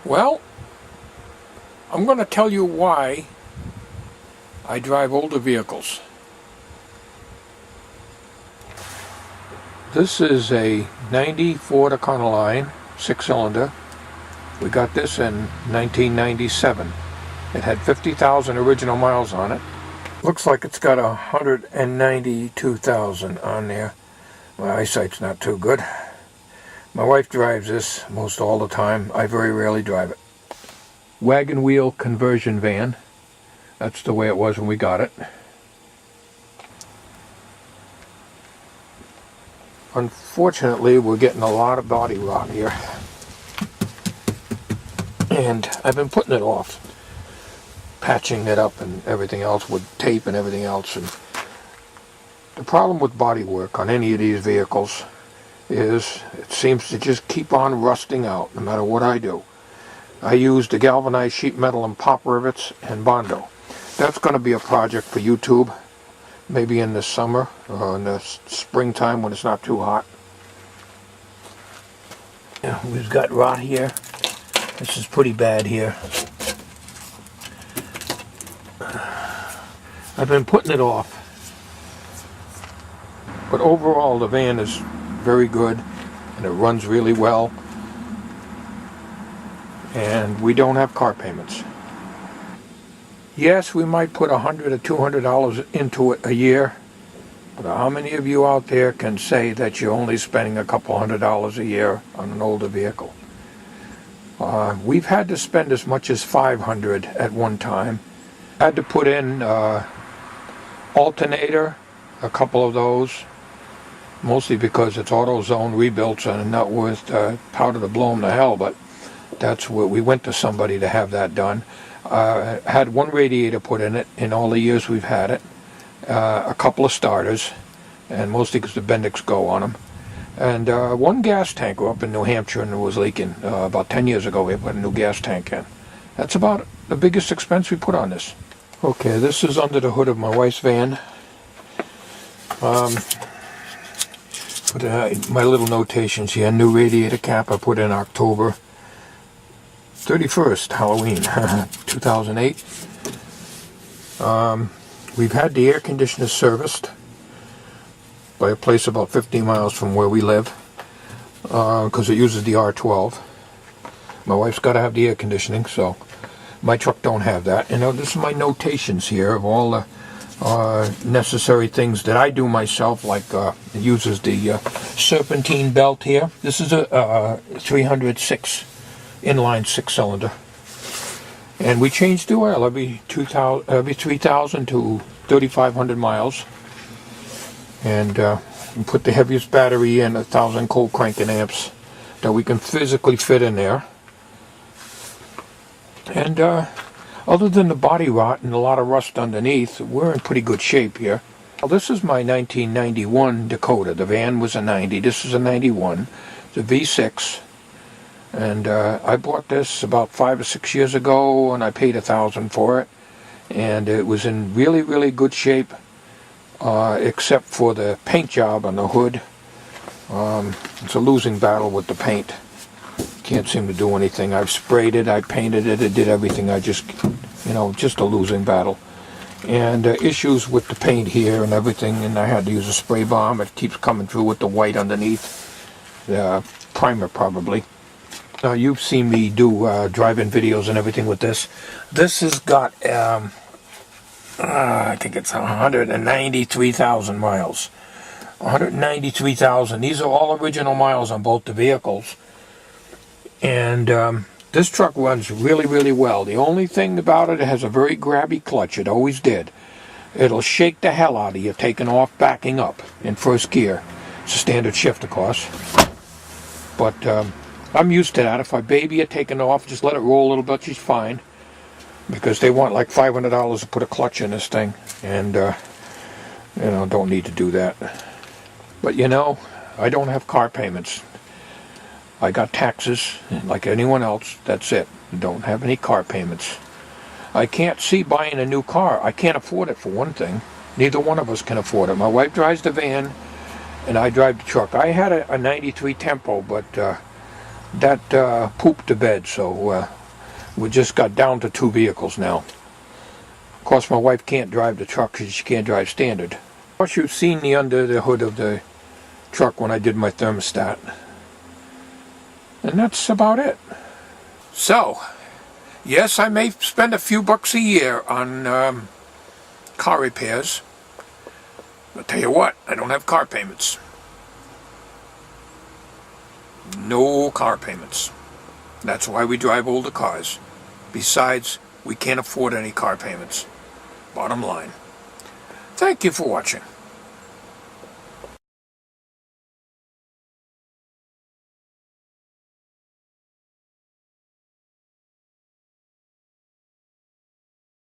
Well, I'm going to tell you why I drive older vehicles. This is a 90 Ford Econoline 6-cylinder. We got this in 1997. It had 50,000 original miles on it. Looks like it's got 192,000 on there. My eyesight's not too good. My wife drives this most all the time. I very rarely drive it. Wagon wheel conversion van. That's the way it was when we got it. Unfortunately, we're getting a lot of body rot here. And I've been putting it off. Patching it up and everything else with tape and everything else. And the problem with body work on any of these vehicles is it seems to just keep on rusting out no matter what I do. I use the galvanized sheet metal and pop rivets and Bondo. That's going to be a project for YouTube, maybe in the summer or in the springtime when it's not too hot. Yeah, we've got rot here. This is pretty bad here. I've been putting it off. But overall the van is very good and it runs really well. And we don't have car payments. Yes, we might put $100 or $200 into it a year. But how many of you out there can say that you're only spending a couple $100 a year on an older vehicle? We've had to spend as much as $500 at one time. Had to put in alternator, a couple of those, mostly because it's AutoZone rebuilds and not worth powder to blow them to hell, but that's where we went to somebody to have that done. Had one radiator put in it in all the years we've had it, a couple of starters, and mostly because the Bendix go on them, and one gas tank up in New Hampshire and it was leaking. About 10 years ago we put a new gas tank in. That's about the biggest expense we put on this. Okay, this is under the hood of my wife's van. My little notations here. New radiator cap I put in October 31st, Halloween, 2008. We've had the air conditioner serviced by a place about 50 miles from where we live because it uses the R12. My wife's got to have the air conditioning, so my truck don't have that. You know, this is my notations here of all the necessary things that I do myself, like it uses the serpentine belt here. This is a 306 inline 6-cylinder, and we change the oil every 3,000 to 3,500 miles, and we put the heaviest battery in, 1,000 cold cranking amps that we can physically fit in there. And other than the body rot and a lot of rust underneath, we're in pretty good shape here. Well, this is my 1991 Dakota. The van was a 90. This is a 91. It's a V6. And I bought this about 5 or 6 years ago, and I paid $1,000 for it. And it was in really, really good shape, except for the paint job on the hood. It's a losing battle with the paint. Can't seem to do anything. I've sprayed it, I painted it, it did everything. I just, just a losing battle. And issues with the paint here and everything, and I had to use a spray bomb. It keeps coming through with the white underneath. The primer probably. Now you've seen me do drive-in videos and everything with this. This has got, I think it's 193,000 miles. 193,000. These are all original miles on both the vehicles. And this truck runs really, really well. The only thing about it has a very grabby clutch. It always did. It'll shake the hell out of you taking off, backing up in first gear. It's a standard shift, of course. But I'm used to that. If I baby it taking off, just let it roll a little bit, she's fine. Because they want like $500 to put a clutch in this thing. And, don't need to do that. But, I don't have car payments. I got taxes, like anyone else. That's it. Don't have any car payments. I can't see buying a new car. I can't afford it, for one thing. Neither one of us can afford it. My wife drives the van, and I drive the truck. I had a 93 Tempo, but that pooped to bed, so we just got down to 2 vehicles now. Of course, my wife can't drive the truck because she can't drive standard. Of course, you've seen me under the hood of the truck when I did my thermostat. And that's about it. So, yes, I may spend a few bucks a year on car repairs. But tell you what, I don't have car payments. No car payments. That's why we drive older cars. Besides, we can't afford any car payments. Bottom line. Thank you for watching.